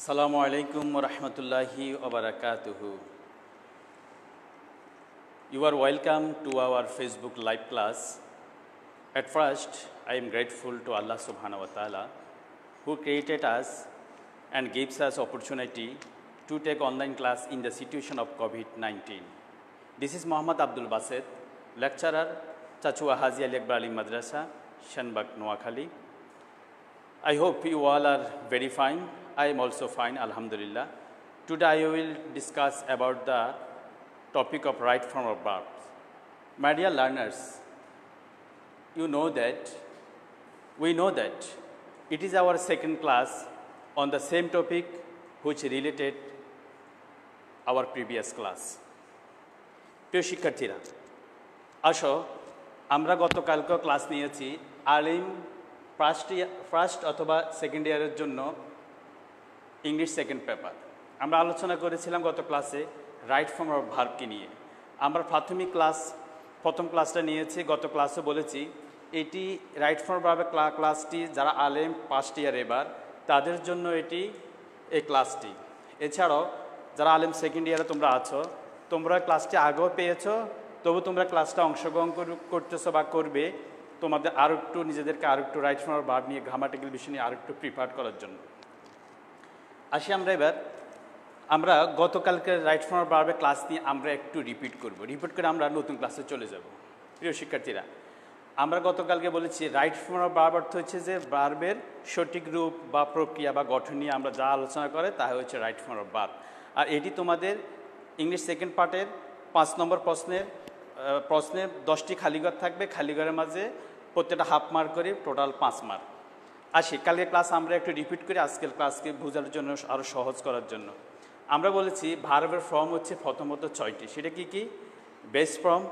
Assalamu alaikum wa rahmatullahi wa barakatuhu. You are welcome to our Facebook live class. At first, I am grateful to Allah subhanahu wa ta'ala who created us and gives us opportunity to take online class in the situation of COVID-19. This is Muhammad Abdul Basit, lecturer, Chachua Haji Ali Akbar Ali Madrasa, Shanbag, Noakhali. I hope you all are very fine. I am also fine, Alhamdulillah. Today I will discuss about the topic of right form of verbs. My dear learners, we know that it is our second class on the same topic which related our previous class. প্রিয় শিক্ষার্থীরা, আসো আমরা গতকালকে class নিয়েছি আলিম first অথবা second ইয়ারের জন্য English second paper. আমরা আলোচনা করেছিলাম গত ক্লাসে রাইট ফর্ম অফ ভার্বকে নিয়ে। আমরা প্রাথমিক প্রথম ক্লাসটা নিয়েছি, গত ক্লাসে বলেছি এটি রাইট ফর্ম অফ ভার্বের ক্লাসটি যারা আলেম ফার্স্ট ইয়ার এবার তাদের জন্য এটি এই ক্লাসটি। এছাড়াও যারা আলেম সেকেন্ড ইয়ারে তোমরা আছো, তোমরা ক্লাসটি আগেও পেয়েছো, তবু তোমরা ক্লাসটা অংশগ্রহণ করতেছো বা করবে তোমাদের আরও একটু নিজেদেরকে আরও একটু রাইট ফর্ম অফ ভার্ব নিয়ে গ্রামাটিক্যাল বিষয় নিয়ে আরও একটু প্রিপেয়ার করার জন্য। আসি আমরা গতকালকে রাইট ফর্ম অফ ভার্বের ক্লাস নিয়ে আমরা একটু রিপিট করে আমরা নতুন ক্লাসে চলে যাব। প্রিয় শিক্ষার্থীরা, আমরা গতকালকে বলেছি রাইট ফর্ম অফ ভার্ব অর্থ হচ্ছে যে ভার্বের সঠিক রূপ বা প্রক্রিয়া বা গঠন নিয়ে আমরা যা আলোচনা করে তা হচ্ছে রাইট ফর্ম অফ ভার্ব। আর এটি তোমাদের ইংলিশ সেকেন্ড পার্টের 5 নম্বর প্রশ্নের 10টি খালিঘর থাকবে, খালিঘরের মাঝে প্রত্যেকটা হাফ মার্ক করে টোটাল 5 মার্ক। আসি কালকে ক্লাস আমরা একটু রিপিট করি আজকের ক্লাসকে বোঝার জন্য আরও সহজ করার জন্য। আমরা বলেছি ভার্বের ফর্ম হচ্ছে প্রথমত 6টি। সেটা কি? Base form,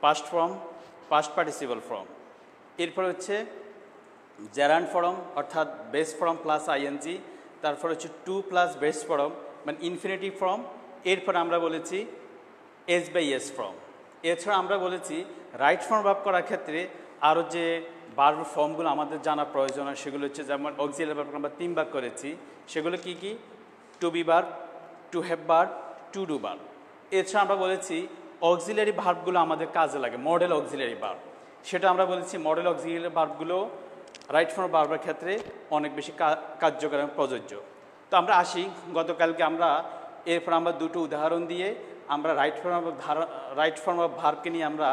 past form, past participle form, এরপর হচ্ছে জেরান্ড ফর্ম অর্থাৎ বেস ফর্ম প্লাস আইএনজি, তারপর হচ্ছে টু প্লাস বেস ফর্ম মানে ইনফিনিটিভ ফর্ম, এরপর আমরা বলেছি এস বাই এস ফর্ম। এছাড়া আমরা বলেছি রাইট ফর্ম ভার্ব করার ক্ষেত্রে আরও যে ভার্বের ফর্মগুলো আমাদের জানা প্রয়োজন হয় সেগুলো হচ্ছে যেমন অক্সিলারি ভার্ব আমরা 3 ভাগ করেছি, সেগুলো কি? To be verb, to have verb, to do verb. এছাড়া আমরা বলেছি অক্সিলারি ভার্বগুলো আমাদের কাজে লাগে, মডেল অক্সিলারি ভার্ব, সেটা আমরা বলেছি মডেল অক্সিলারি ভার্বগুলো রাইট ফর্ম ভার্বের ক্ষেত্রে অনেক বেশি কার্যকর এবং প্রযোজ্য। তো আমরা আসি গতকালকে এরপর আমরা দুটো উদাহরণ দিয়ে আমরা রাইট ফর্ম অফ ভার্বকে নিয়ে আমরা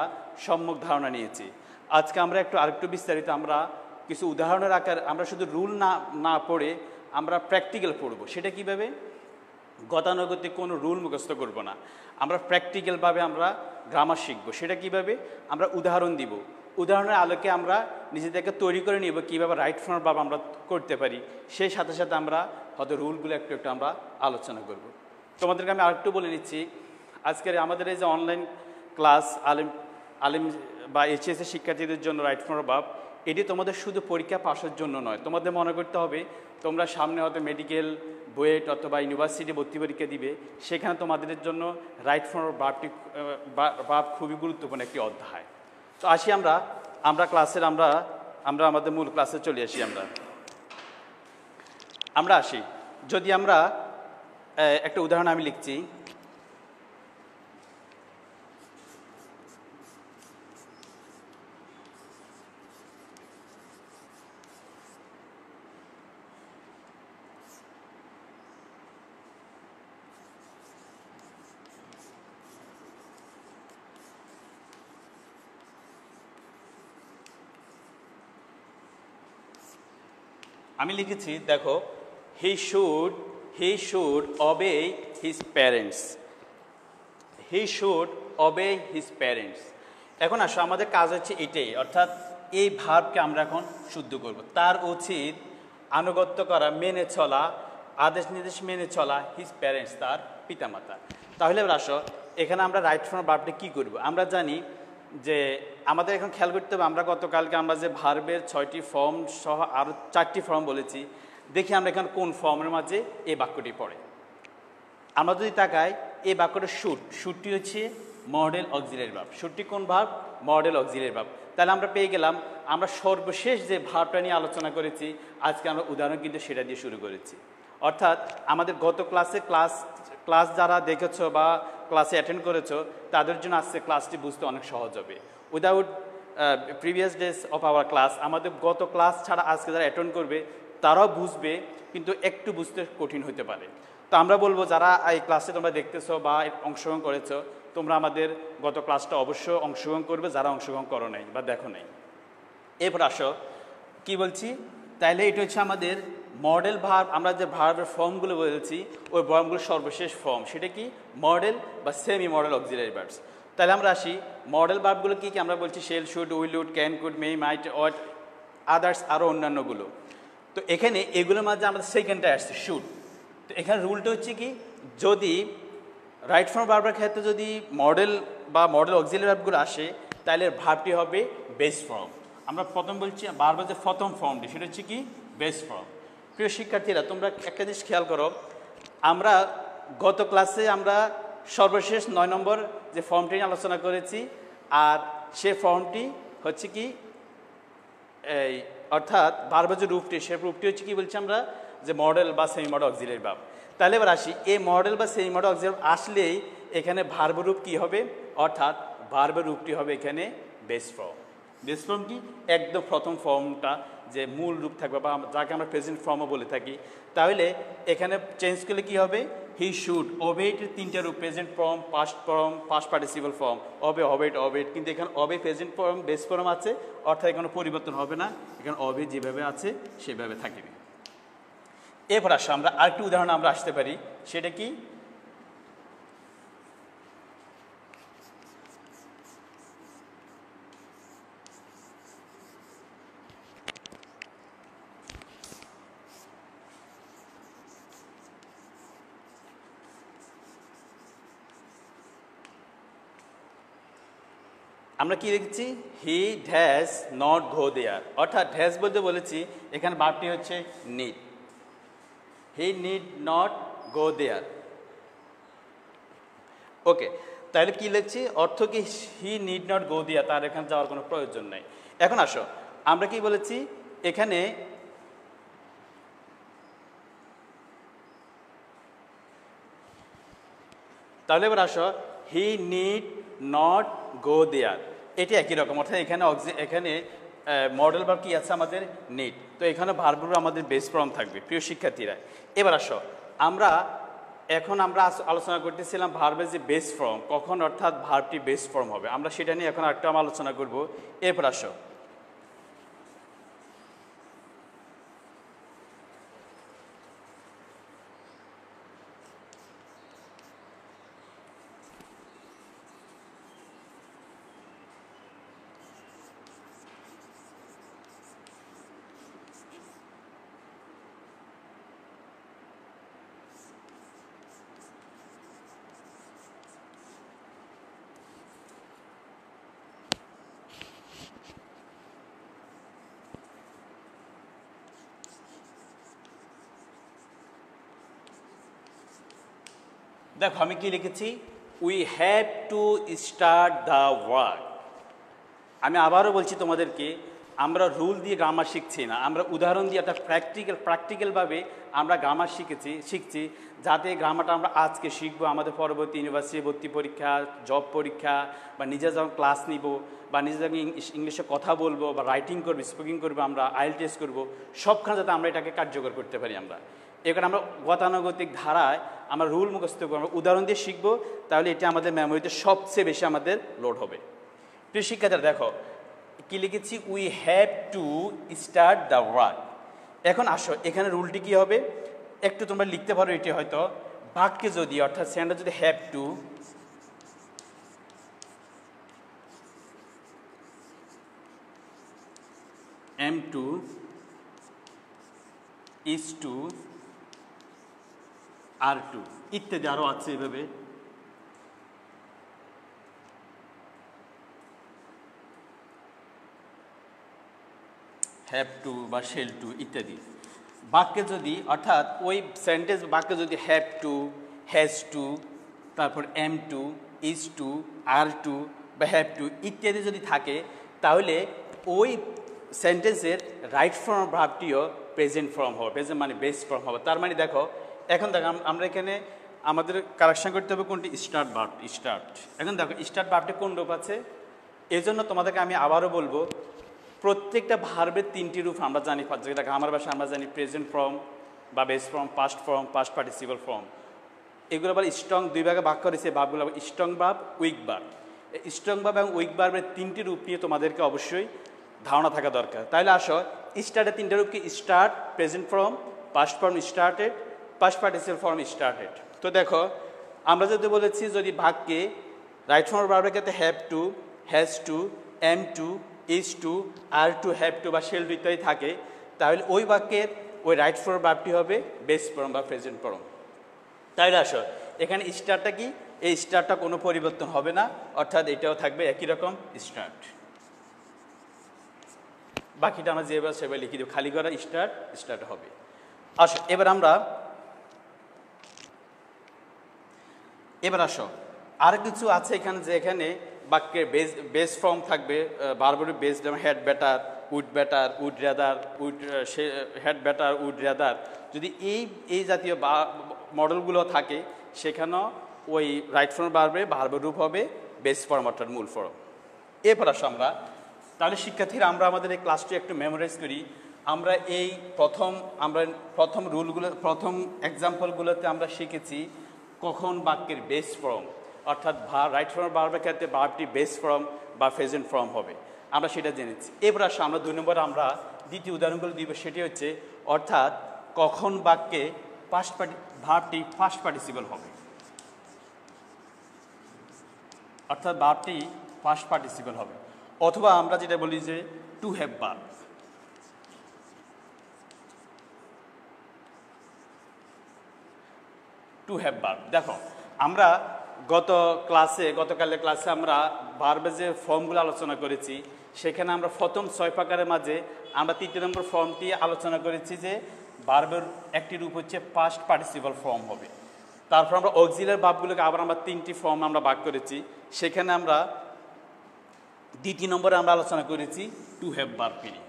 সম্যক ধারণা নিয়েছি। আজকে আমরা আরেকটু বিস্তারিত আমরা কিছু উদাহরণের আকার আমরা শুধু রুল না পড়ে আমরা প্র্যাকটিক্যাল পড়ব। সেটা কীভাবে? গতানুগতিক কোনো রুল মুখস্থ করব না, আমরা প্র্যাকটিক্যালভাবে আমরা গ্রামার শিখব। সেটা কীভাবে? আমরা উদাহরণ দিব, উদাহরণের আলোকে আমরা নিজেদেরকে তৈরি করে নিব কীভাবে রাইট ফর্ম ভার্ব আমরা করতে পারি। সেই সাথে সাথে আমরা হয়তো রুলগুলো একটু আমরা আলোচনা করব। তোমাদেরকে আমি আরেকটু বলে নিচ্ছি, আজকের আমাদের এই যে অনলাইন ক্লাস আলিম বা এইচএসের শিক্ষার্থীদের জন্য রাইট ফর্ম অফ ভার্ব, এটি তোমাদের শুধু পরীক্ষা পাশের জন্য নয়, তোমাদের মনে করতে হবে তোমরা সামনে হয়তো মেডিকেল, বুয়েট অথবা ইউনিভার্সিটি ভর্তি পরীক্ষা দিবে, সেখানে তোমাদের জন্য রাইট ফর্ম অফ ভার্ব খুবই গুরুত্বপূর্ণ একটি অধ্যায়। তো আসি আমরা ক্লাসের আমরা আমাদের মূল ক্লাসে চলে আসি। আমরা আসি যদি আমরা একটা উদাহরণ আমি লিখছি। আমি লিখেছি, দেখো, he should অবে his parents. He should অবে his parents. এখন আসো আমাদের কাজ হচ্ছে এটাই, অর্থাৎ এই ভার্বকে আমরা এখন শুদ্ধ করব। তার উচিত আনুগত্য করা, মেনে চলা, আদেশ নির্দেশ মেনে চলা হিজ প্যারেন্টস, তার পিতামাতা। তাহলে আসো এখানে আমরা রাইট ফর্ম ভার্বটা কী করব? আমরা জানি যে আমাদের এখন খেয়াল করতে হবে, আমরা গতকালকে আমরা যে ভার্বের 6টি ফর্ম সহ আরও 4টি ফর্ম বলেছি, দেখি আমরা এখানে কোন ফর্মের মাঝে এই বাক্যটি পড়ে। আমরা যদি তাকাই এই বাক্যটা শুটটি হচ্ছে মডেল অক্সিলারি ভার্ব। শুটটি কোন ভার্ব? Modal auxiliary verb. তাহলে আমরা পেয়ে গেলাম আমরা সর্বশেষ যে ভার্বটা নিয়ে আলোচনা করেছি, আজকে আমরা উদাহরণ কিন্তু সেটা দিয়ে শুরু করেছি। অর্থাৎ আমাদের গত ক্লাস যারা দেখেছো বা ক্লাসে অ্যাটেন্ড করেছো তাদের জন্য আজকে ক্লাসটি বুঝতে অনেক সহজ হবে। Without previous days of our class, আমাদের গত ক্লাস ছাড়া আজকে যারা অ্যাটেন্ড করবে তারাও বুঝবে, কিন্তু একটু বুঝতে কঠিন হতে পারে। তো আমরা বলবো যারা এই ক্লাসে তোমরা দেখতেছো বা অংশগ্রহণ করেছো, তোমরা আমাদের গত ক্লাসটা অবশ্যই অংশগ্রহণ করবে যারা অংশগ্রহণ করো নাই বা দেখো নাই। এরপর আসো কি বলছি, তাইলে এটা হচ্ছে আমাদের মডেল ভার্ব। আমরা যে ভার্বের ফর্মগুলো বলেছি ওই ফর্মগুলোর সর্বশেষ ফর্ম, সেটা কি মডেল বা সেমি মডেল অক্সিলারি ভার্বস। তাহলে আমরা আসি মডেল ভার্বগুলো কি কি আমরা বলছি shall, should, will, would, can, could, may, might, ought, others, আরও অন্যান্যগুলো। তো এখানে এগুলোর মাঝে আমাদের সেকেন্ডটা আসছে শুড। তো এখানে রুলটা হচ্ছে কি, যদি রাইট ফর্ম ভার্বের ক্ষেত্রে যদি মডেল বা মডেল অক্সিলারি ভার্বগুলো আসে তাহলে ভার্বটি হবে বেস ফর্ম। আমরা প্রথম বলছি ভার্বের যে প্রথম ফর্মটি সেটা হচ্ছে কি বেস ফর্ম। প্রিয় শিক্ষার্থীরা, তোমরা একটা জিনিস খেয়াল করো, আমরা গত ক্লাসে আমরা সর্বশেষ 9 নম্বর যে ফর্মটি নিয়ে আলোচনা করেছি, আর সে ফর্মটি হচ্ছে কি এই অর্থাৎ ভার্বের যে রূপটি, সে রূপটি হচ্ছে কি বলছি আমরা যে মডেল বা সেমি মডেল অক্সিলারি ভার্ব। তাহলে এবার আসি, এই মডেল বা সেমি মডেল অক্সিলারি ভার্ব আসলেই এখানে ভার্বের রূপ কী হবে, অর্থাৎ ভার্বের রূপটি হবে এখানে বেস ফর্ম। বেস ফর্ম কি একদম প্রথম ফর্মটা যে মূল রূপ থাকবে বা যাকে আমরা প্রেজেন্ট ফর্মও বলে থাকি। তাহলে এখানে চেঞ্জ করলে কি হবে, হি শুড, ওবেটের তিনটা রূপ, present form, past form, past participle form, obey, obeyed, obeyed. কিন্তু এখানে obey present form base form আছে, অর্থাৎ এখানে পরিবর্তন হবে না, এখানে অবে যেভাবে আছে সেভাবে থাকবে। এরপর আসো আমরা আরেকটি উদাহরণ আমরা আসতে পারি, সেটা কি আমরা কি দেখছি, হি ড্যাশ নট গো দেয়ার, অর্থাৎ ড্যাশ বলতে বলেছি এখানে ভার্বটি হচ্ছে need. He need not go there. Okay, তাহলে কি লিখছি, অর্থ কি হি নিড নট গো দেয়ার, তার এখানে যাওয়ার কোনো প্রয়োজন নাই। এখন আসো আমরা কি বলেছি এখানে, তাহলে এবার আসো হি নিড নট গো দেয়ার, এটি একই রকম, অর্থাৎ এখানে মডেল ভার্ব কি আছে আমাদের নিড। তো এখানে ভার্বগুলো আমাদের বেস ফর্ম থাকবে। প্রিয় শিক্ষার্থীরা, এবার আসো আমরা আলোচনা করতেছিলাম ভার্বের যে বেস ফর্ম কখন, অর্থাৎ ভার্বটি বেস ফর্ম হবে, আমরা সেটা নিয়ে এখন আরেকটা আলোচনা করব। এরপর আসো দেখো আমি কি লিখেছি, we have to start the work. আমি আবারও বলছি তোমাদেরকে, আমরা রুল দিয়ে গ্রামার শিখছি না, আমরা উদাহরণ দিয়ে একটা প্র্যাকটিক্যালভাবে আমরা গ্রামার শিখছি, যাতে গ্রামারটা আমরা আজকে শিখবো, আমাদের পরবর্তী ইউনিভার্সিটি ভর্তি পরীক্ষা, জব পরীক্ষা, বা নিজে যখন ক্লাস নিব, বা নিজে যখন ইংলিশে কথা বলবো, বা রাইটিং করবো, স্পিকিং করবো, আমরা IELTS করবো, সবখানে যাতে আমরা এটাকে কার্যকর করতে পারি। আমরা এখানে আমরা গতানুগতিক ধারায় আমরা রুল মুখস্থ করবো, আমরা উদাহরণ দিয়ে শিখবো, তাহলে এটা আমাদের মেমোরিতে সবচেয়ে বেশি আমাদের লোড হবে। প্রিয় শিক্ষার্থীরা দেখো কি লিখেছি, we have to start the work. এখন আসো এখানে রুলটি কি হবে, একটু তোমরা লিখতে পারো, এটি হয়তো বাক্যে যদি, অর্থাৎ সেন্টেন্স যদি have to, am to, is to, are to ইত্যাদি আরও আছে এভাবে, হ্যাভ টু বা শেল টু ইত্যাদি বাক্যে যদি, অর্থাৎ ওই সেন্টেন্স বাক্যে যদি হ্যাভ টু, হ্যাজ টু, তারপর am to, is to, are to বা হ্যাভ টু ইত্যাদি যদি থাকে, তাহলে ওই সেন্টেন্সের রাইট ফর্ম ভার্বটিও প্রেজেন্ট ফর্ম হবে, প্রেজেন্ট মানে বেস ফর্ম হবে। তার মানে দেখো এখন দেখো আমরা এখানে আমাদের কারেকশন করতে হবে কোনটি, স্টার্ট ভার্ব, স্টার্ট। এখন দেখো স্টার্ট ভার্বটি কোন রূপ আছে, এই জন্য তোমাদেরকে আমি আবারও বলবো প্রত্যেকটা ভার্বের 3টি রূপ আমরা জানি, যেটা আমার ভাষায় আমরা জানি প্রেজেন্ট ফর্ম বা base form, past form, past participle form. এগুলো আবার স্ট্রং 2 ভাগে ভাগ করেছে ভার্বগুলো, strong verb, weak verb. Strong verb এবং উইক ভার্বের 3টি রূপ নিয়ে তোমাদেরকে অবশ্যই ধারণা থাকা দরকার। তাহলে আসো স্টার্টের 3টা রূপ কি, start, present form, past form started, past participle form started. তো দেখো আমরা যদি বলেছি যদি বাক্যে রাইট ফর্ম ভার্বের ক্ষেত্রে have to, has to, am to, is to, are to, have to বা শেল টু ইত্যাদি থাকে, তাহলে ওই বাক্যের ওই রাইট ফর্ম ভার্বটি হবে বেস ফর্ম বা প্রেজেন্ট ফর্ম। তাহলে আসো এখানে স্টার্টটা কি, এই স্টার্টটা কোনো পরিবর্তন হবে না, অর্থাৎ এটাও থাকবে একই রকম স্টার্ট। বাকিটা আমরা যেভাবে সেভাবে লিখে দেবো, খালি করা স্টার্ট, স্টার্ট হবে। আসো এবার আসো আর কিছু আছে এখানে, যে এখানে বাক্যের বেস ফর্ম থাকবে, ভার্বের বেস, যেমন had better, would better, would rather, had better, would rather. যদি এই জাতীয় মডেলগুলো থাকে সেখানেও ওই রাইট ফর্ম ভার্বের রূপ হবে বেস ফর্ম অর্থাৎ মূল ফর্ম। এরপর আসো আমরা তাহলে শিক্ষার্থীরা আমরা আমাদের এই ক্লাসটি একটু মেমোরাইজ করি। আমরা এই প্রথম রুলগুলো, প্রথম এক্সাম্পলগুলোতে আমরা শিখেছি কখন বাক্যের বেস ফর্ম অর্থাৎ রাইট ফর্ম ভার্বের ক্ষেত্রে ভার্বটি বেস ফর্ম বা প্রেজেন্ট ফর্ম হবে, আমরা সেটা জেনেছি। এবার আসো আমরা 2 নম্বরে আমরা দ্বিতীয় উদাহরণগুলো দিব, সেটি হচ্ছে অর্থাৎ কখন বাক্যে ভার্বটি ফার্স্ট পার্টিসিপল হবে, অর্থাৎ ভার্বটি ফার্স্ট পার্টিসিপল হবে, অথবা আমরা যেটা বলি যে two have verb. To have verb, দেখো আমরা গতকালের ক্লাসে আমরা ভার্বের যে ফর্মগুলো আলোচনা করেছি, সেখানে আমরা প্রথম 6 প্রকারের মাঝে আমরা 3 নম্বর ফর্মটি আলোচনা করেছি যে ভার্বের একটি রূপ হচ্ছে পাস্ট পার্টিসিপল ফর্ম হবে। তারপর আমরা অক্সিলারি ভার্বগুলোকে আবার আমরা 3টি ফর্ম আমরা ভাগ করেছি, সেখানে আমরা 2 নম্বরে আমরা আলোচনা করেছি টু হ্যাভ ভার্ব নিয়ে।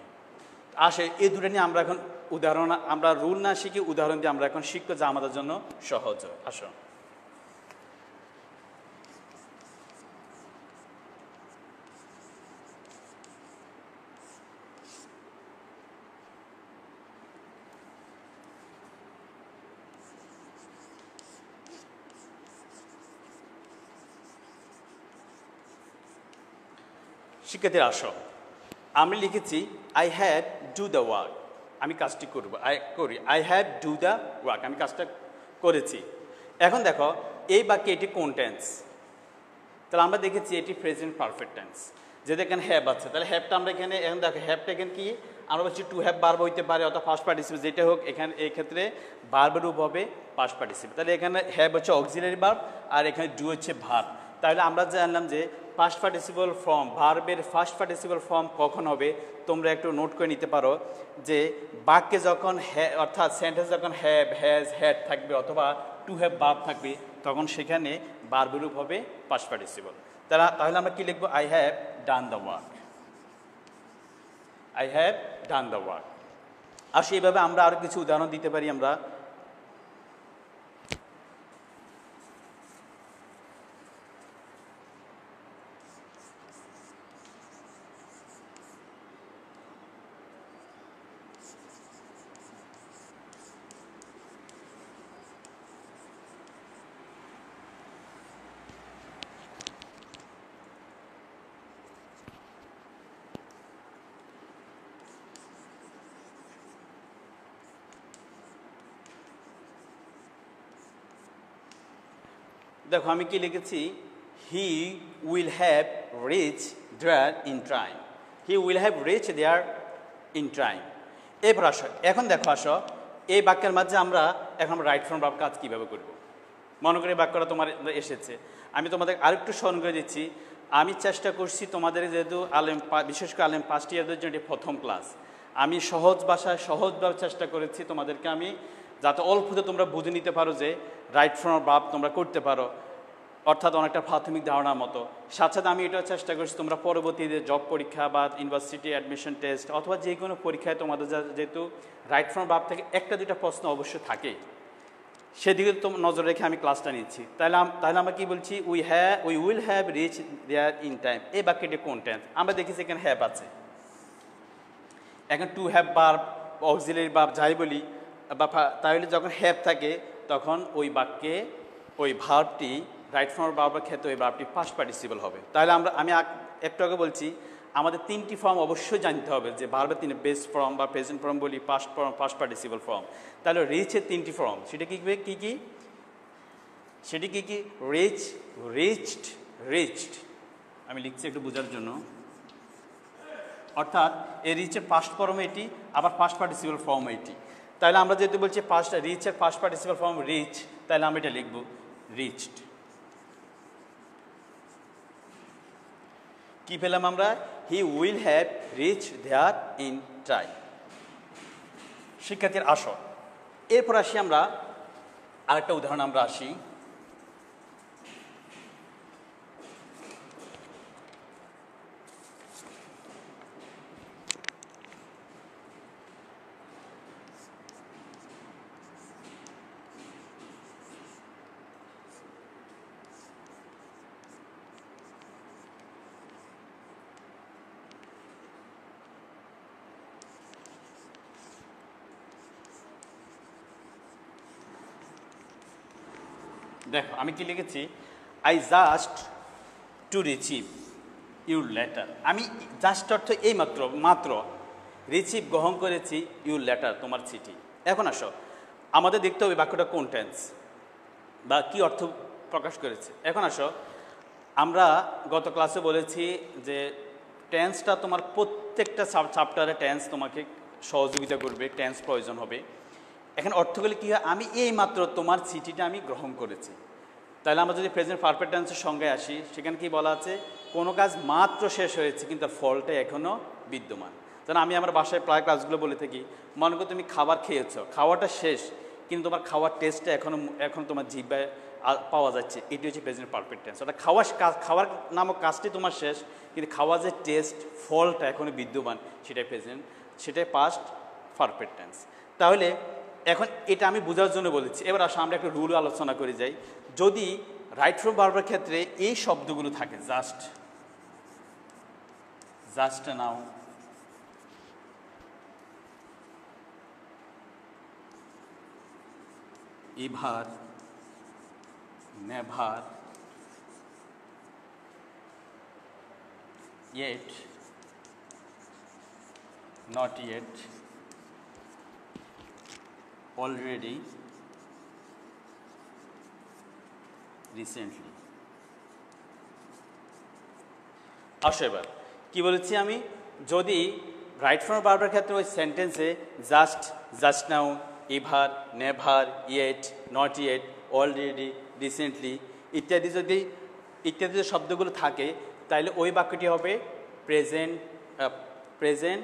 আসে এই দুটো নিয়ে আমরা এখন উদাহরণ, আমরা রুল না শিখে উদাহরণ দিয়ে আমরা এখন শিখবো, যা আমাদের জন্য সহজ হয়। আসো শিক্ষার্থীরা আসো, আমি লিখেছি I have do the work, আমি কাজটি করবো, I have do the work, আমি কাজটা করেছি। এখন দেখো এই বাক্যে এটি কোন টেন্স, তাহলে আমরা দেখেছি এটি প্রেজেন্ট পারফেক্ট টেন্স, যেহেতু এখানে হ্যাভ আছে, তাহলে হ্যাভটা আমরা এখানে এখন দেখো হ্যাভটা এখানে কি আমরা বলছি টু হ্যাভ ভার্ব হইতে পারে অথবা ফার্স্ট পার্টিসিপল, যেটা হোক এখানে এই ক্ষেত্রে ভার্বের রূপ হবে পাস্ট পার্টিসিপল। তাহলে এখানে হ্যাভ হচ্ছে অক্সিলারি ভার্ব আর এখানে ডু হচ্ছে ভার্ব। তাহলে আমরা জানলাম যে পাস্ট পার্টিসিপল ফর্ম, ভার্বের ফার্স্ট পার্টিসিপল ফর্ম কখন হবে, তোমরা একটু নোট করে নিতে পারো যে বাক্যে যখন অর্থাৎ সেন্টেন্স যখন হ্যাভ, হ্যাজ, হ্যাড থাকবে অথবা টু হ্যাভ ভার্ব থাকবে, তখন সেখানে ভার্বের রূপ হবে পাস্ট পার্টিসিপল। তাহলে আমরা কি লিখবো, I have done the work, I have done the work. আর সেইভাবে আমরা আরও কিছু উদাহরণ দিতে পারি। আমরা দেখো আমি কি লিখেছি, he will have reach there in time, he will have reach there in time. এরপর আসো, এখন দেখো আসো এই বাক্যের মাঝে আমরা এখন রাইট ফর্ম ভার্ব কাজ কীভাবে করব। মনে করি বাক্যটা তোমার এসেছে, আমি তোমাদের আরেকটু স্মরণ করে দিচ্ছি। আমি চেষ্টা করছি তোমাদের, যেহেতু বিশেষ করে আলেম 5 ইয়ারদের জন্য এটি প্রথম ক্লাস, আমি সহজ ভাষায় সহজভাবে চেষ্টা করেছি তোমাদেরকে আমি, যাতে অল্পতে তোমরা বুঝে নিতে পারো যে রাইট ফর্ম ভার্ব তোমরা করতে পারো। অর্থাৎ অনেকটা প্রাথমিক ধারণার মতো। সাথে সাথে আমি এটাও চেষ্টা করছি তোমরা পরবর্তীতে জব পরীক্ষা বা ইউনিভার্সিটি অ্যাডমিশন টেস্ট অথবা যে কোনো পরীক্ষায় তোমাদের যেহেতু রাইট ফ্রম ভার্ব থেকে একটা দুইটা প্রশ্ন অবশ্যই থাকে, সেদিকে তো নজর রেখে আমি ক্লাসটা নিচ্ছি। তাহলে আমরা কি বলছি, we will have reach there in time. এই বাক্যটি কোন টেন্স? আমরা দেখেছি এখানে হ্যাভ আছে। এখন two have verb, auxiliary verb যাই বলি বা তাহলে যখন হ্যাভ থাকে তখন ওই বাক্যে ওই ভার্বটি রাইট ফর্ম ভার্বের ক্ষেত্রে ওই ভার্বটি পাস্ট পার্টিসিপল হবে। তাহলে আমি একটু আগে বলছি আমাদের তিনটি ফর্ম অবশ্যই জানতে হবে, যে ভার্বের তিনটি বেস ফর্ম বা প্রেজেন্ট ফর্ম বলি, past form, past participle form. তাহলে রিচের তিনটি ফর্ম, সেটা কি সেটি কি রিচ, রিচড, রিচড। আমি লিখছি একটু বোঝার জন্য। অর্থাৎ এই রিচের পাস্ট ফর্ম এটি, আবার পাস্ট পার্টিসিপল ফর্ম এটি। তাহলে আমরা যেহেতু বলছি রিচের পাস্ট পার্টিসিপল ফর্ম রিচ, তাহলে আমরা এটা লিখব রিচড। কি পেলাম আমরা? He will have reach there in time. শিক্ষার্থীর আসো, এরপর আসি আমরা আরেকটা উদাহরণ আমরা আসি। দেখো আমি কি লিখেছি, I just to receive your letter. আমি জাস্ট অর্থ এই মাত্র রিসিভ গ্রহণ করেছি ইউর লেটার, তোমার চিঠি। এখন আসো আমাদের দেখতে হবে বাক্যটা কোন টেন্স বা কি অর্থ প্রকাশ করেছে। এখন আসো, আমরা গত ক্লাসে বলেছি যে টেন্সটা তোমার প্রত্যেকটা চ্যাপ্টারে টেন্স তোমাকে সহযোগিতা করবে, টেন্স প্রয়োজন হবে। এখন অর্থগুলি কী হয়, আমি এই মাত্র তোমার চিঠিটা আমি গ্রহণ করেছি। তাহলে আমরা যদি প্রেজেন্ট পারফেক্ট টেন্সের সঙ্গে আসি, সেখানে কি বলা আছে, কোনো কাজ মাত্র শেষ হয়েছে কিন্তু ফলটা এখনও বিদ্যমান। যেন আমি আমার বাসায় প্রায় ক্লাসগুলো বলে থাকি, মনে করো তুমি খাবার খেয়েছো, খাওয়াটা শেষ কিন্তু তোমার খাওয়ার টেস্টটা এখন তোমার জিহ্বায় পাওয়া যাচ্ছে, এটি হচ্ছে প্রেজেন্ট পারফেক্ট টেন্স। অর্থাৎ খাওয়ার নামক কাজটি তোমার শেষ কিন্তু খাওয়ার যে টেস্ট, ফলটা এখনও বিদ্যমান, সেটাই পাস্ট পারফেক্ট টেন্স। তাহলে এখন এটা আমি বোঝার জন্য বলেছি। এবার আসলে আমরা একটা রুল আলোচনা করে যাই। যদি রাইট ফ্রম ভার্বের ক্ষেত্রে এই শব্দগুলো থাকে, just now, ever, never, yet, not yet, already, recently। আসো এবার কি বলেছি আমি, যদি রাইট ফর্ম ভার্বের ক্ষেত্রে ওই সেন্টেন্সে just now, ever, never, yet, not yet, already, recently ইত্যাদি যদি শব্দগুলো থাকে, তাহলে ওই বাক্যটি হবে প্রেজেন্ট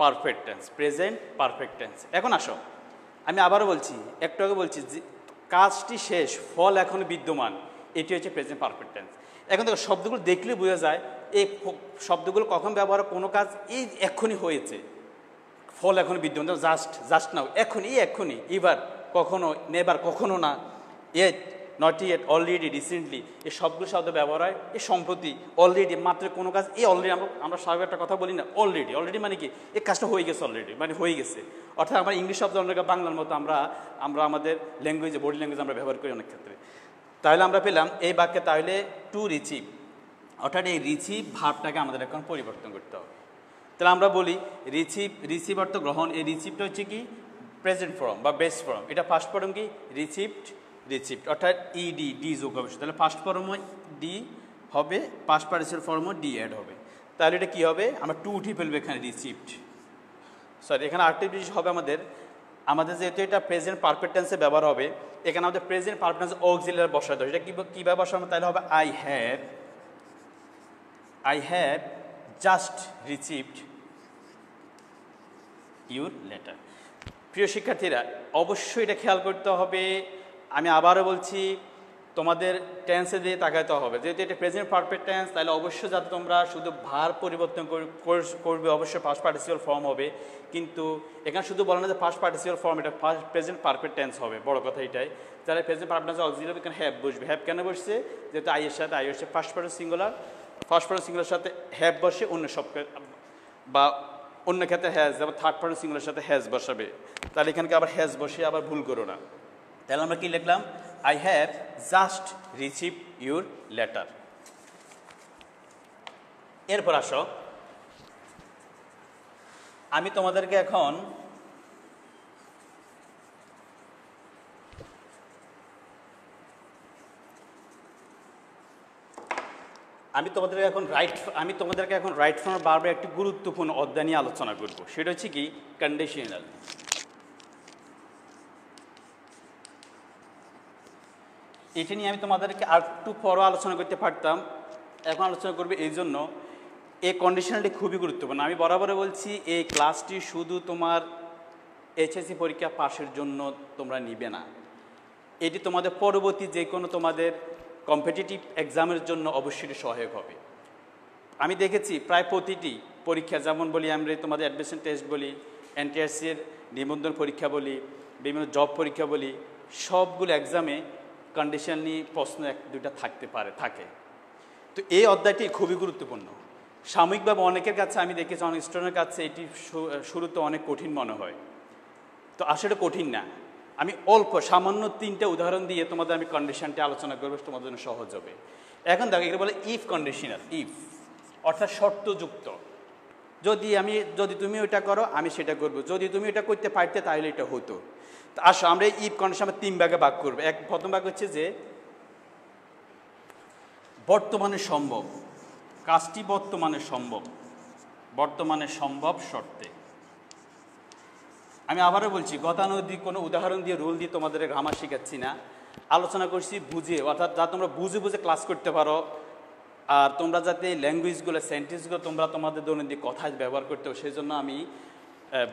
পারফেক্ট টেন্স। এখন আসো আমি আবারও বলছি, একটু আগে বলছি যে কাজটি শেষ, ফল এখনো বিদ্যমান, এটি হচ্ছে প্রেজেন্ট পারফেক্ট টেন্স। এখন দেখো শব্দগুলো দেখলে বোঝা যায় এই শব্দগুলো কখন ব্যবহার, কোনো কাজ এই এক্ষুনি হয়েছে, ফল এখনো বিদ্যমান। জাস্ট নাও, এক্ষুনি, এবার, কখনো, নেবার, কখনো না, yet, not yet, already, recently, এই সবগুলো শব্দ ব্যবহার হয় এই সম্প্রতি, অলরেডি, মাত্র কোনো কাজ এই অলরেডি। আমরা স্বাভাবিক একটা কথা বলি না, অলরেডি মানে কি, এই কাজটা হয়ে গেছে, অলরেডি মানে হয়ে গেছে। অর্থাৎ আমরা ইংলিশ শব্দ অনেক বাংলার মতো আমরা আমাদের ল্যাঙ্গুয়েজে, বডি ল্যাঙ্গুয়েজ আমরা ব্যবহার করি অনেক ক্ষেত্রে। তাহলে আমরা পেলাম এই বাক্যে তাহলে টু রিসিভ, অর্থাৎ এই রিসিভ ভার্বটাকে আমাদের এখন পরিবর্তন করতে হবে। তাহলে আমরা বলি রিসিভ অর্থ গ্রহণ, এই রিসিভটা হচ্ছে কি প্রেজেন্ট ফর্ম বা বেস ফর্ম, এটা ফার্স্ট ফর্ম কি রিসিভড, অর্থাৎ ডি যোগ হবে, তাহলে ফার্স্ট ফর্ম ডি হবে, পাস্ট পার্টিসিপল ফর্মও ডি অ্যাড হবে। তাহলে এটা কী হবে, আমরা টু উঠে ফেলবো এখানে রিসিভড, এখানে আরেকটা জিনিস হবে আমাদের যেহেতু এটা প্রেজেন্ট পারফেক্ট টেন্সে ব্যবহার হবে, এখানে আমাদের প্রেজেন্ট পারফেক্ট টেন্সে অক্সিলারি বসাতে হবে। এটা কীভাবে বসাবো, তাহলে হবে I have just received your letter. প্রিয় শিক্ষার্থীরা, অবশ্যই এটা খেয়াল করতে হবে। আমি আবারও বলছি, তোমাদের টেন্সে দিয়ে তাকাইতে হবে। যেহেতু এটা প্রেজেন্ট পারফেক্ট টেন্স, তাহলে অবশ্যই যাতে তোমরা শুধু ভার পরিবর্তন করবে, অবশ্যই ফার্স্ট পার্টিসিপাল ফর্ম হবে। কিন্তু এখানে শুধু বলে না যে ফার্স্ট পার্টিসিপাল ফর্ম, এটা প্রেজেন্ট পারফেক্ট টেন্স হবে, বড় কথা এটাই। তাহলে প্রেজেন্ট পারফেক্ট টেন্স অক্সিলারি এখানে হ্যাভ বসবে। হ্যাভ কেন বসছে? যেহেতু আই এর সাথে আই হচ্ছে first person singular, first person singular সাথে হ্যাভ বসে, অন্য সব বা অন্য ক্ষেত্রে হ্যাজ, আবার থার্ড পার্সন সিঙ্গুলার সাথে হ্যাজ বসাবে। তাহলে এখানকে আবার হ্যাজ বসে আবার ভুল করো না। তাহলে আমরা কি লিখলাম? I have just receive your letter. এরপর আসো, আমি তোমাদেরকে এখন রাইট ফর্ম ভার্বের একটি গুরুত্বপূর্ণ অধ্যায় নিয়ে আলোচনা করব। সেটা হচ্ছে কি? কন্ডিশনাল। এটা নিয়ে আমি তোমাদেরকে আর একটু পরও আলোচনা করতে পারতাম, এখন আলোচনা করবে। এই জন্য এই কন্ডিশনালটি খুবই গুরুত্বপূর্ণ। আমি বরাবর বলছি, এই ক্লাসটি শুধু তোমার এইচএসসি পরীক্ষা পাশের জন্য তোমরা নিবে না, এটি তোমাদের পরবর্তী যে কোনো তোমাদের কম্পিটিটিভ এক্সামের জন্য অবশ্যই সহায়ক হবে। আমি দেখেছি প্রায় প্রতিটি পরীক্ষা, যেমন বলি আমরা তোমাদের অ্যাডমিশন টেস্ট বলি, এনটিআরসির নিবন্ধন পরীক্ষা বলি, বিভিন্ন জব পরীক্ষা বলি, সবগুলো এক্সামে কন্ডিশন নিয়ে প্রশ্ন এক দুইটা থাকে। তো এই অধ্যায়টি খুবই গুরুত্বপূর্ণ। সাময়িকভাবে অনেকের কাছে আমি দেখেছি, অনেক স্টুডেন্টের কাছে এটি শুরুতে অনেক কঠিন মনে হয়। তো আসলে কঠিন না। আমি সামান্য 3টা উদাহরণ দিয়ে তোমাদের আমি কন্ডিশনটি আলোচনা করবো, তোমাদের জন্য সহজ হবে। এখন দেখো, এগুলো বলে ইফ কন্ডিশনাল। ইফ অর্থাৎ শর্তযুক্ত। যদি তুমি ওইটা করো আমি সেটা করবো, যদি তুমি এটা করতে পারতে তাহলে এটা হতো। তো আসো আমরা ইফ কন্ডিশন 3 ভাগে ভাগ করবো। প্রথম ভাগ হচ্ছে যে বর্তমানে সম্ভব, কাজটি বর্তমানে সম্ভব শর্তে। আমি আবারও বলছি, গতানুগতিক কোনো উদাহরণ দিয়ে রুল দিয়ে তোমাদের গ্রামার শেখাচ্ছি না, আলোচনা করছি বুঝে, অর্থাৎ যা তোমরা বুঝে ক্লাস করতে পারো। আর তোমরা যাতে ল্যাঙ্গুয়েজগুলো, সেন্টেন্সগুলো তোমরা তোমাদের দৈনন্দিন কথায় ব্যবহার করতে হবে, সেই জন্য আমি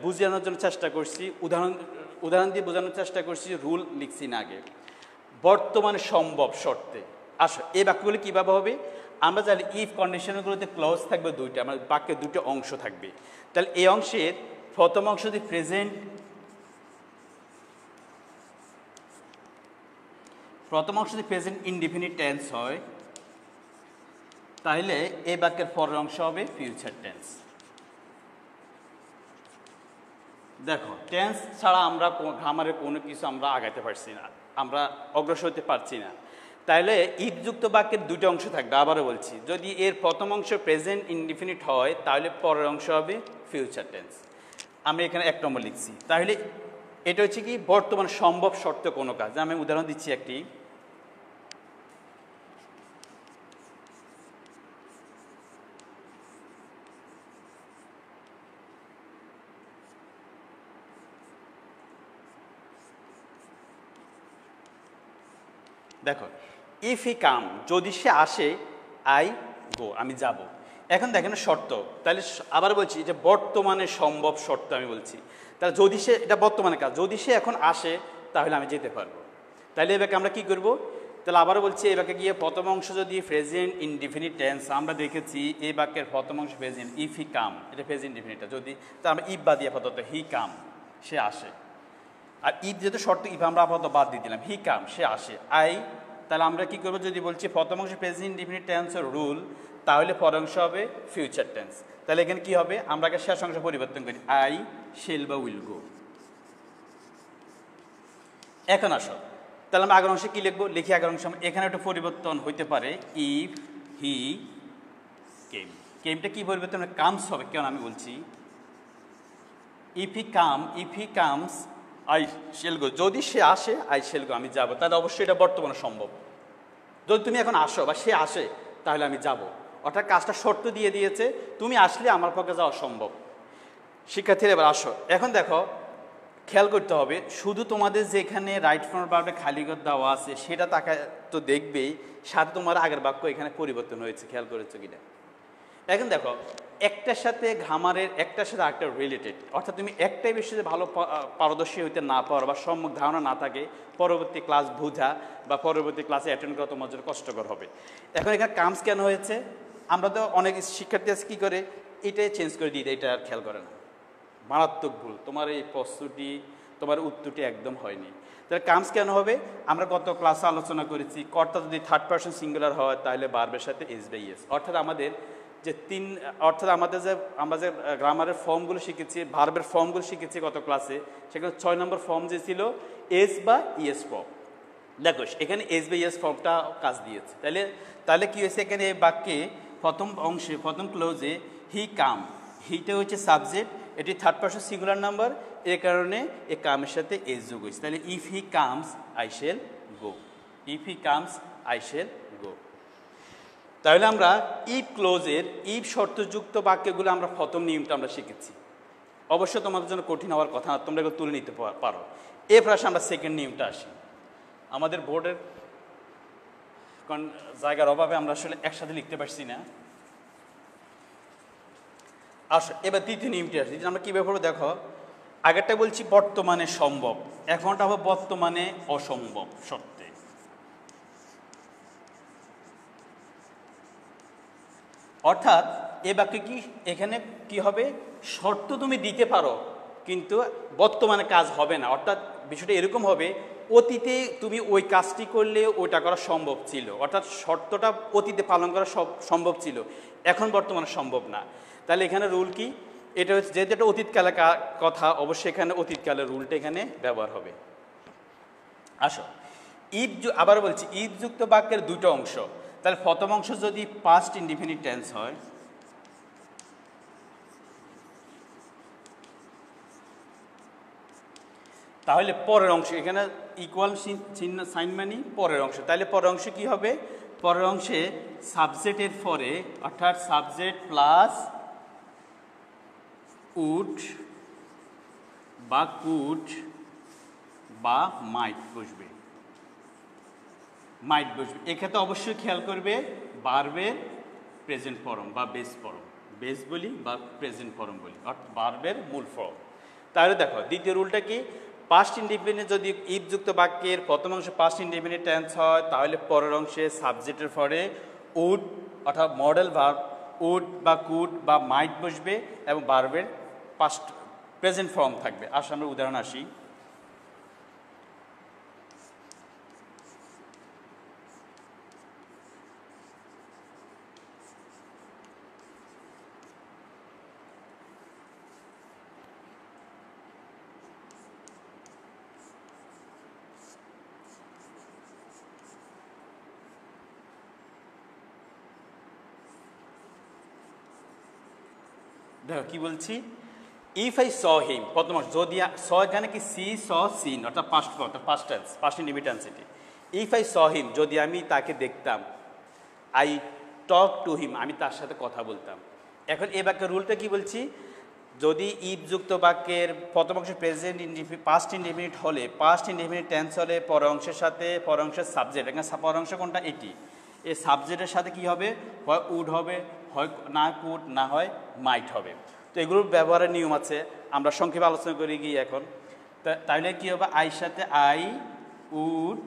বুঝানোর জন্য চেষ্টা করছি, উদাহরণ দিয়ে বোঝানোর চেষ্টা করছি, রুল লিখছি না আগে। বর্তমানে সম্ভব শর্তে। আসো এই বাক্যগুলি কীভাবে হবে? আমরা জানি ইফ কন্ডিশনগুলোতে ক্লজ থাকবে 2টা, আমার বাক্যে 2টো অংশ থাকবে। তাহলে এই অংশের প্রথম অংশ যদি প্রেজেন্ট ইনডিফিনিট টেন্স হয়, তাহলে এই বাক্যের পরের অংশ হবে ফিউচার টেন্স। দেখো, টেন্স ছাড়া আমরা গ্রামারের কোনো কিছু আমরা আগাতে পারছি না, আমরা অগ্রসর হতে পারছি না। তাহলে ইফযুক্ত বাক্যের 2টো অংশ থাকবে। আবারও বলছি, যদি এর প্রথম অংশ প্রেজেন্ট ইনডিফিনিট হয়, তাহলে পরের অংশ হবে ফিউচার টেন্স। আমি এখানে 1 নম্বর লিখছি। তাহলে এটা হচ্ছে কি? বর্তমান সম্ভব শর্তে কোনো কাজ। আমি উদাহরণ দিচ্ছি একটি। দেখো, ইফ হি কাম, যদি সে আসে, আই গো, আমি যাব। এখন দেখেন শর্ত। তাহলে আবার বলছি, যে বর্তমানে সম্ভব শর্ত আমি বলছি। তাহলে যদি সে, এটা বর্তমানে কাজ, যদি সে এখন আসে তাহলে আমি যেতে পারবো। তাহলে এবারে আমরা কি করব? তাহলে আবারও বলছি, এবারে গিয়ে প্রথম অংশ যদি প্রেজেন্ট ইনডিফিনিট টেন্স, আমরা দেখেছি এই বাক্যের প্রথম অংশ প্রেজেন্ট। ইফ হি কাম, এটা প্রেজেন্ট ইনডিফিনিটটা। যদি তা আমরা ইফ বাদ দিয়ে আপাতত হি কাম, সে আসে। আর ইফ যেহেতু শর্ত, ইফ আমরা আপাতত বাদ দিয়ে দিলাম, হি কাম, সে আসে, আই। তাহলে আমরা কি করবো? যদি বলছি প্রথম অংশ প্রেজেন্ট ইনডিফিনিট টেন্সের রুল, তাহলে পরের অংশ হবে ফিউচার টেন্স। তাহলে এখানে কি হবে? আমরা শেষ অংশ পরিবর্তন করি, আই শেল বা উইল গো। এখন আসো, তাহলে আমরা আগের অংশে কি লিখবো? লিখি আগের অংশ। এখানে একটা পরিবর্তন হইতে পারে, ইফ হি কেম। কেমটা কি পরিবর্তন? কামস হবে। কেন আমি বলছি if he comes I shall গো। যদি সে আসে, আই শেল গো, আমি যাব। তাহলে অবশ্যই এটা বর্তমানে সম্ভব। যদি তুমি এখন আসো বা সে আসে, তাহলে আমি যাব। অর্থাৎ কাজটা শর্ত দিয়ে দিয়েছে, তুমি আসলে আমার পক্ষে যাওয়া সম্ভব। শিক্ষার্থীরা এবার আসো। এখন দেখো, খেয়াল করতে হবে, শুধু তোমাদের যেখানে রাইট ফর্ম ভার্বে খালি ঘর দেওয়া আছে সেটা তাকায় তো দেখবেই, সাথে তোমার আগের বাক্য এখানে পরিবর্তন হয়েছে। খেয়াল করেছো কিনা? এখন দেখো একটার সাথে গ্রামারের একটার সাথে আরেকটা রিলেটেড, অর্থাৎ তুমি একটাই বিষয়ে ভালো পারদর্শী হইতে না পারো বা সম্যক ধারণা না থাকে, পরবর্তী ক্লাস বোঝা বা পরবর্তী ক্লাসে অ্যাটেন্ড করা তোমার জন্য কষ্টকর হবে। এখন এখানে কামস কেন হয়েছে? আমরা তো অনেক শিক্ষার্থী আছে কী করে, এটাই চেঞ্জ করে দিই, এটা আর খেয়াল করে না। মারাত্মক ভুল, তোমার এই প্রশ্নটি তোমার উত্তরটি একদম হয়নি। তাহলে কামস কেন হবে? আমরা গত ক্লাসে আলোচনা করেছি, কর্তা যদি থার্ড পারসন সিঙ্গুলার হয় তাহলে ভার্বের সাথে এস বাই এস, অর্থাৎ আমাদের যে আমাদের যে আমরা যে গ্রামারের ফর্মগুলো শিখেছি, ভার্বের ফর্মগুলো শিখেছি গত ক্লাসে, সেখানে 6 নম্বর ফর্ম যে ছিল এস বা ইএস ফর্ম। দেখো এখানে এস বা ইএস ফর্মটা কাজ দিয়েছে। তাহলে কি হয়েছে, এখানে এই বাক্যে প্রথম অংশে প্রথম ক্লোজে হি কাম, হিটা হচ্ছে সাবজেক্ট, এটি থার্ড পারসন সিঙ্গুলার নাম্বার, এর কারণে এই কামের সাথে এস যোগ হয়েছে। তাহলে if he comes I shall go, if he comes I shall গো। তাহলে আমরা ইফ ক্লোজের ইফ শর্তযুক্ত বাক্যগুলো আমরা প্রথম নিয়মটা আমরা শিখেছি। অবশ্য তোমাদের জন্য কঠিন হওয়ার কথা না, তোমরা এগুলো তুলে নিতে পারো। এরপর আসে আমরা সেকেন্ড নিয়মটা আসি। আমাদের বোর্ডের কারণ জায়গার অভাবে আমরা আসলে একসাথে লিখতে পারছি না। এবার দ্বিতীয় নিয়মটি আসি, আমরা কীভাবে পড়বো দেখো। আগেরটা বলছি বর্তমানে সম্ভব, এখনটা হবে বর্তমানে অসম্ভব সত্যি। অর্থাৎ এ বাক্যে কি এখানে কি হবে, শর্ত তুমি দিতে পারো কিন্তু বর্তমানে কাজ হবে না। অর্থাৎ বিষয়টা এরকম হবে, অতীতে তুমি ওই কাজটি করলে ওইটা করা সম্ভব ছিল, অর্থাৎ শর্তটা অতীতে পালন করা সম্ভব ছিল, এখন বর্তমানে সম্ভব না। তাহলে এখানে রুল কি, এটা হচ্ছে যেহেতু এটা অতীতকালের কথা, অবশ্যই এখানে অতীতকালের রুলটা এখানে ব্যবহার হবে। আসো ইফ, আবার বলছি ইফ যুক্ত বাক্যের দুটো অংশ। তাহলে প্রথম অংশ যদি পাস্ট ইনডিফিনিট টেন্স হয়, তাহলে পরের অংশ, এখানে ইকুয়াল চিহ্ন সাইন মানি পরের অংশ, তাহলে পরের অংশে কি হবে, পরের অংশে সাবজেক্টের পরে অর্থাৎ সাবজেক্ট প্লাস উড বা কুড বা মাইট বসবে, মাইট বসবে। এক্ষেত্রে অবশ্যই খেয়াল করবে ভার্বের প্রেজেন্ট ফর্ম বা বেস ফর্ম, বেস বলি বা প্রেজেন্ট ফর্ম বলি, অর্থাৎ ভার্বের মূল ফর্ম। তাহলে দেখো দ্বিতীয় রুলটা কি, পাস্ট ইনডিফিনিট যদি ইফ যুক্ত বাক্যের প্রথম অংশে পাস্ট ইনডিফিনিট টেন্স হয়, তাহলে পরের অংশে সাবজেক্টের পরে উড অর্থাৎ মডেল ভার্ব উড বা কুড বা মাইট বসবে এবং ভার্বের পাস্ট প্রেজেন্ট ফর্ম থাকবে। আসলে আমরা উদাহরণ আসি। দেখো কি বলছি, ইফ আই স হিম, প্রথম যদি স এখানে কি সি স সিন অর্থাৎ পাস্ট টেন্স, পাস্ট ইনডিফিনিট এটি। ইফ আই স হিম, যদি আমি তাকে দেখতাম, আই টক টু হিম, আমি তার সাথে কথা বলতাম। এখন এই বাক্যের রুলটা কি বলছি, যদি ইফ যুক্ত বাক্যের প্রথম অংশে প্রেজেন্ট পাস্ট ইনডিফিনিট হলে, পাস্ট ইনডিফিনিট টেন্স হলে পর অংশের সাথে পর অংশের সাবজেক্ট, এখানে পর অংশ কোনটা এটি, এই সাবজেক্টের সাথে কি হবে, হয় উড হবে, হয় না কুড, না হয় মাইট হবে। তো এগুলোর ব্যবহারের নিয়ম আছে, আমরা সংক্ষেপে আলোচনা করে গিয়ে এখন। তাহলে কি হবে, আইর সাথে আই উড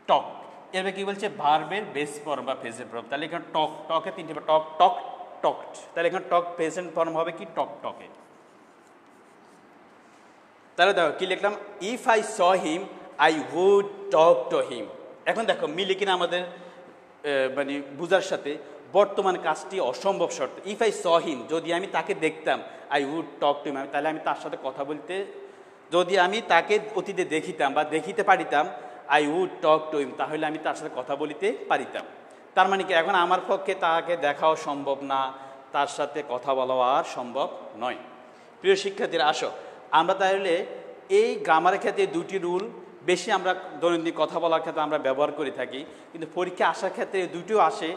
টক, এরপরে কি বলছে ভার্বের বেস ফর্ম বা প্রেজেন্ট ফর্ম। তাহলে এখানে টক, টকে তিনটে, টক টক টকড, তাহলে এখানে টক প্রেজেন্ট ফর্ম হবে কি টক টকে। তাহলে দেখো কি লিখলাম, if I saw him I would talk to him. এখন দেখো মিলে কিনা আমাদের মানে বুঝার সাথে, বর্তমান কাজটি অসম্ভব শর্ত। ইফ আই স হিম, যদি আমি তাকে দেখতাম, I would talk to him, তাহলে আমি তার সাথে কথা বলতে, যদি আমি তাকে অতীতে দেখিতাম বা দেখিতে পারিতাম, I would talk to him, তাহলে আমি তার সাথে কথা বলিতে পারিতাম। তার মানে কি, এখন আমার পক্ষে তাকে দেখাও সম্ভব না, তার সাথে কথা বলাও আর সম্ভব নয়। প্রিয় শিক্ষার্থীরা আসো, আমরা তাহলে এই গ্রামারের ক্ষেত্রে দুটি রুল বেশি আমরা দৈনন্দিন কথা বলার ক্ষেত্রে আমরা ব্যবহার করে থাকি, কিন্তু পরীক্ষা আসার ক্ষেত্রে দুটিও আসে,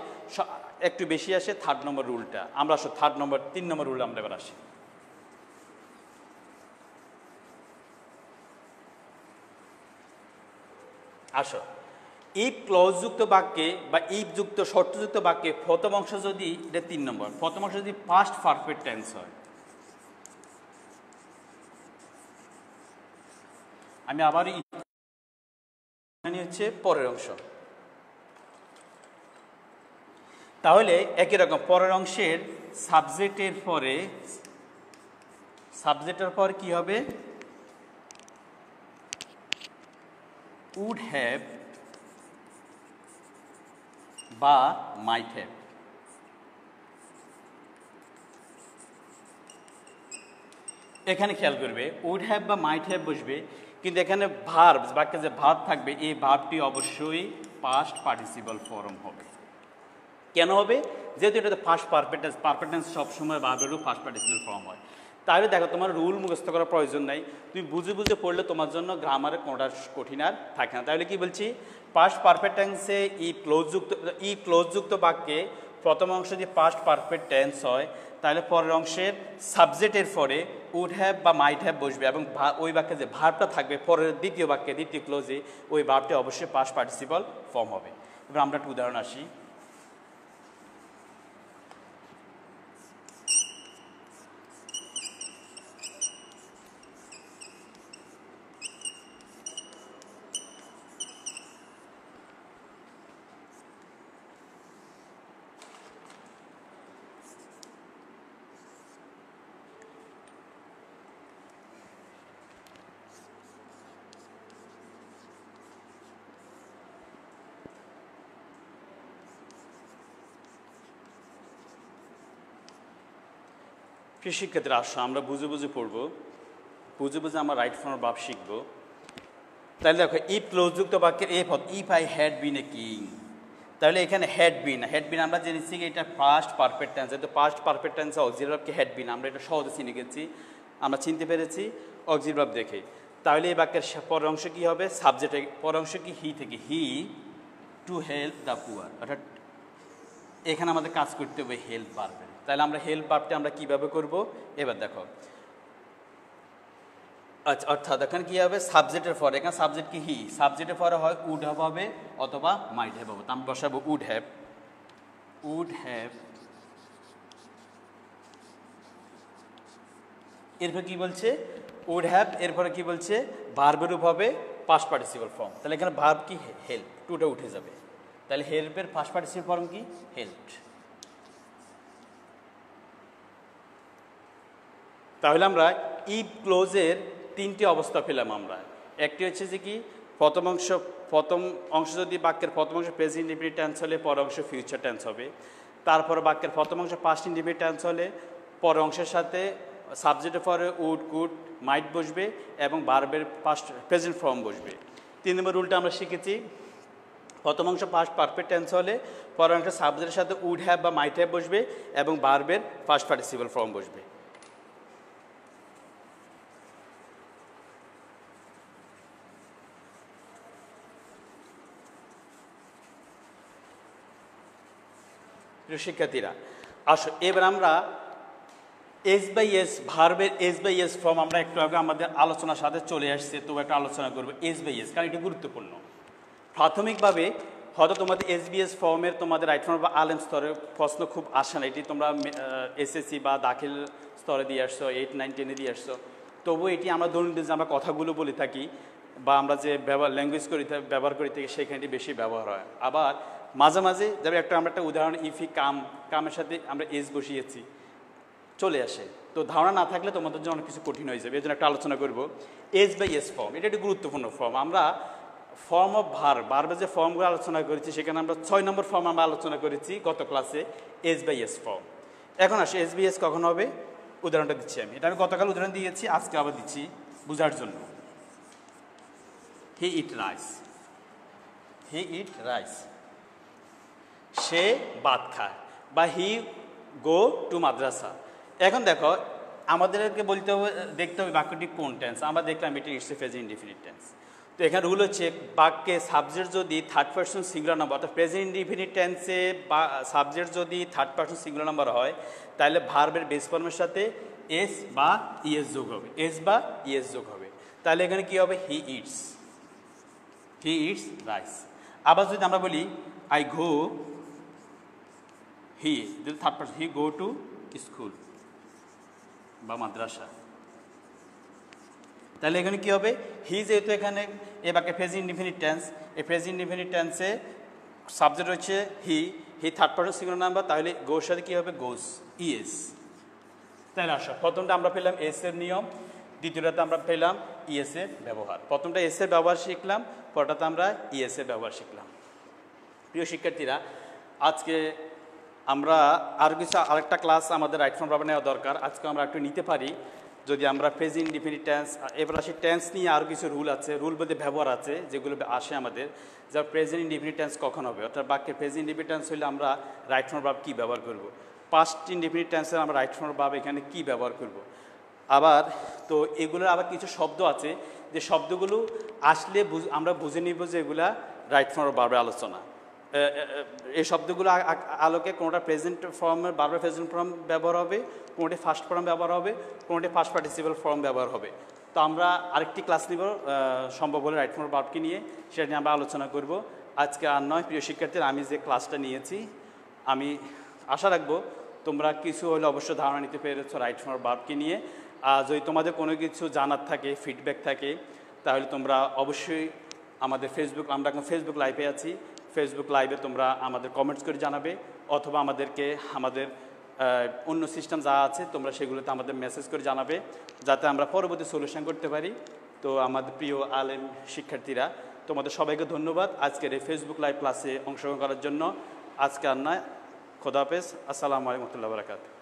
একটু বেশি আসে থার্ড নম্বর রুলটা। আমরা আসো থার্ড নম্বর 3 নম্বর রুল আমরা এবার আসি। আসো ইফ ক্লজযুক্ত বাক্যে বা ইফ যুক্ত শর্তযুক্ত বাক্যে প্রথম অংশ যদি, এটা 3 নম্বর, প্রথম অংশ যদি পাস্ট পারফেক্ট টেন্স হয়, আমি আবার হচ্ছে পরের অংশ, তাহলে একই রকম পরের অংশের সাবজেক্টের পর কি হবে, উড হ্যাভ বা মাইট হ্যাভ। এখানে খেয়াল করবে উড হ্যাভ বা মাইট হ্যাভ বসবে, কিন্তু এখানে ভার্ব, বাক্যে যে ভার্ব থাকবে এই ভার্বটি অবশ্যই পাস্ট পার্টিসিপল ফর্ম হবে। কেন হবে? যেহেতু এটা first perfect tense, perfect tense সবসময় ভার্বেরও ফার্স্ট পার্টিসিপল ফর্ম হয়। তাহলে দেখো তোমার রুল মুখস্থ করার প্রয়োজন নাই, তুমি বুঝে বুঝে পড়লে তোমার জন্য গ্রামারে কোনোটা কঠিন আর থাকে না। তাহলে কি বলছি, পাস্ট পারফেক্ট টেন্সে ই ক্লোজযুক্ত বাক্যে প্রথম অংশ যদি পাস্ট পারফেক্ট টেন্স হয়, তাহলে পরের অংশের সাবজেক্টের পরে উড হ্যাভ বা মাইট হ্যাভ বসবে, এবং ওই বাক্যে যে ভার্বটা থাকবে পরের দ্বিতীয় বাক্যে, দ্বিতীয় ক্লোজে, ওই ভার্বটি অবশ্যই পাস্ট পার্টিসিপল ফর্ম হবে। এবার আমরা একটা উদাহরণ আসি। প্রিয় শিক্ষার্থীরা, আসো আমরা বুঝে বুঝে পড়বো, বুঝে বুঝে আমরা রাইট ফর্মের ভাব শিখবো। তাহলে দেখো, ইফ ক্লোজযুক্ত বাক্যের if I had been a king, তাহলে এখানে হ্যাড বিন আমরা জেনেছি এটা ফার্স্ট পারফেক্ট টেন্স, যেহেতু ফার্স্ট পারফেক্ট টেন্স অক্সিলারি ভার্বকে হ্যাড বিন, আমরা এটা সহজে চিনে গেছি, আমরা চিনতে পেরেছি অক্সিলারি ভার্ব দেখে। তাহলে এই বাক্যের পরের অংশ কী হবে, সাবজেক্টে পরের অংশ কি, হি থেকে, হি টু হেল্প দ্য পুয়ার, অর্থাৎ এখানে আমাদের কাজ করতে হবে হেল্প ভার্বের। তাহলে আমরা হেল্প ভার্বটা আমরা কীভাবে করব, এবার দেখো। আচ্ছা, অর্থাৎ এখানে কী হবে, সাবজেক্টের পরে, এখানে সাবজেক্ট কি হি, সাবজেক্টের পরে হয় উড হ্যাভ হবে অথবা মাইট হ্যাভ হবে। আমি বসাবো উড হ্যাভ, এরপর কি বলছে, উড হ্যাভ, এরপরে কি বলছে, ভার্বের রূপ হবে পাস্ট পার্টিসিপল ফর্ম। তাহলে এখানে ভার্ব কি, হেল্প, টুটা উঠে যাবে, তাহলে হেল্পের পাস্ট পার্টিসিপল ফর্ম কি, হেল্পড। তাহলে আমরা ইফ ক্লোজের 3টি অবস্থা পেলাম আমরা। একটি হচ্ছে যে কি, প্রথম অংশ যদি বাক্যের প্রথম অংশ প্রেজেন্ট ইনডিফিনিট টেন্স হলে পরের অংশ ফিউচার টেন্স হবে। তারপর বাক্যের প্রথম অংশ পাস্ট ইনডিফিনিট টেন্স হলে পরের অংশের সাথে সাবজেক্টের পরে উড, কুড, মাইট বসবে এবং ভার্বের পাস্ট প্রেজেন্ট ফর্ম বসবে। 3 নম্বর রুলটা আমরা শিখেছি, প্রথম অংশ পাস্ট পারফেক্ট টেন্স হলে পরের অংশ সাবজেক্টের সাথে উড হ্যাভ বা মাইট হ্যাভ বসবে এবং ভার্বের পাস্ট পার্টিসিপল ফর্ম বসবে। প্রিয় শিক্ষার্থীরা, আসো এবার আমরা এস বাই এস, ভার্বের এস বাই এস ফর্ম আমরা একটু আগে আমাদের আলোচনার সাথে চলে আসছে, তবু একটা আলোচনা করবো এস বাই এস, কারণ এটি গুরুত্বপূর্ণ। প্রাথমিকভাবে হয়তো তোমাদের এসবিএস ফর্মের তোমাদের রাইট ফর্ম বা আলেম স্তরে প্রশ্ন খুব আসে না, এটি তোমরা এসএসসি বা দাখিল স্তরে দিয়ে আসছো, 8, 9, 10 দিয়ে আসছো। তবু এটি আমরা দৈনন্দিন যে আমরা কথাগুলো বলে থাকি বা আমরা যে ল্যাঙ্গুয়েজ ব্যবহার করি থাকি সেখানে বেশি ব্যবহার হয়। আবার মাঝে মাঝে যেমন আমরা একটা উদাহরণ, ইফি কামের সাথে আমরা এস বসিয়েছি, চলে আসে। তো ধারণা না থাকলে তোমাদের জন্য অনেক কিছু কঠিন হয়ে যাবে। এই জন্য একটা আলোচনা করবো এস বাই এস ফর্ম, এটা একটি গুরুত্বপূর্ণ ফর্ম। আমরা ফর্ম অফ ভার্বের যে ফর্মগুলো আলোচনা করেছি সেখানে আমরা 6 নম্বর ফর্ম আমরা আলোচনা করেছি গত ক্লাসে, এস বাই এস ফর্ম। এখন আসে এস বাই এস কখন হবে, উদাহরণটা দিচ্ছি আমি। এটা আমি গতকাল উদাহরণ দিয়েছি, আজকে আবার দিচ্ছি বোঝার জন্য। হি ইট রাইস, সে ভাত খায়, বা হি গো টু মাদ্রাসা। এখন দেখো আমাদেরকে বলতে হবে, দেখতে হবে বাক্যটি কোন টেন্স। আমরা দেখলাম এটি it's a present indefinite tense. তো এখানে রুল হচ্ছে বাক্যে সাবজেক্ট যদি থার্ড পারসন সিঙ্গুলার নাম্বার, অর্থাৎ প্রেজেন্ট ইনডিফিনিট টেন্সে বা সাবজেক্ট যদি থার্ড পারসন সিঙ্গুলার নাম্বার হয়, তাহলে ভার্বের বেস ফর্মের সাথে এস বা ইএস যোগ হবে, তাহলে এখানে কি হবে, হি ইটস রাইস। আবার যদি আমরা বলি আই গো, হি যদি third person, he go to school বা মাদ্রাসা, তাহলে এখানে কী হবে? হি যেহেতু এখানে এ বাক্যে প্রেজেন্ট ইনডিফিনিট টেন্স, এই প্রেজেন্ট ইনডিফিনিট টেন্সে সাবজেক্ট হচ্ছে he, he third person singular number, তাহলে গোর সাথে কী হবে? Goes, ES. তাই না? আসো, প্রথমটা আমরা পেলাম এস এর নিয়ম, দ্বিতীয়টাতে আমরা পেলাম ইএস এর ব্যবহার। প্রথমটা এস এর ব্যবহার শিখলাম, পরটাতে আমরা ইএস এর ব্যবহার শিখলাম। প্রিয় শিক্ষার্থীরা, আজকে আমরা আরেকটা ক্লাস আমাদের রাইট ফ্রম ভার্ব নেওয়া দরকার। আজকে আমরা একটু নিতে পারি, যদি আমরা প্রেজেন্ট ইনডিফিনিট টেন্স, এবার আসি টেন্স নিয়ে আরও কিছু রুল আছে, রুল বলতে ব্যবহার আছে যেগুলো আসে আমাদের, যা প্রেজেন্ট ইনডিফিনিট টেন্স কখন হবে, অর্থাৎ বাক্যের প্রেজেন্ট ইনডিফিনিট টেন্স হলে আমরা রাইট ফ্রম ভার্ব কী ব্যবহার করব, পাস্ট ইনডিফিনিট টেন্সের আমরা রাইট ফ্রম ভার্ব এখানে কী ব্যবহার করব। আবার তো এগুলোর আবার কিছু শব্দ আছে যে শব্দগুলো আসলে আমরা বুঝে নিব যে এগুলা রাইট ফ্রম ভার্বের আলোচনা। এই শব্দগুলো আলোকে কোনোটা প্রেজেন্ট ফর্মের বারবার প্রেজেন্ট ফর্ম ব্যবহার হবে, কোনোটি ফার্স্ট ফর্ম ব্যবহার হবে, কোনোটি ফার্স্ট পার্টিসিপাল ফর্ম ব্যবহার হবে। তো আমরা আরেকটি ক্লাস নিব সম্ভব হলে রাইট ফ্রম ভার্ব নিয়ে, সেটা নিয়ে আমরা আলোচনা করব। আজকে আর নয়, প্রিয় শিক্ষার্থীরা, আমি যে ক্লাসটা নিয়েছি আমি আশা রাখবো তোমরা কিছু হলে অবশ্য ধারণা নিতে পেরেছো রাইট ফ্রম ভার্ব নিয়ে। আর যদি তোমাদের কোনো কিছু জানার থাকে, ফিডব্যাক থাকে, তাহলে তোমরা অবশ্যই আমাদের আমরা এখন ফেসবুক লাইভে আছি, ফেসবুক লাইভে তোমরা আমাদের কমেন্টস করে জানাবে, অথবা আমাদেরকে আমাদের অন্য সিস্টেম যা আছে তোমরা সেগুলোতে আমাদের মেসেজ করে জানাবে, যাতে আমরা পরবর্তী সলিউশন করতে পারি। তো আমাদের প্রিয় আলেম শিক্ষার্থীরা, তোমাদের সবাইকে ধন্যবাদ আজকের এই ফেসবুক লাইভ ক্লাসে অংশগ্রহণ করার জন্য। আজকে আর নয়, খোদা হাফেজ, আসসালামু আলাইকুম ওয়া রাহমাতুল্লাহি ওয়া বারাকাতুহু।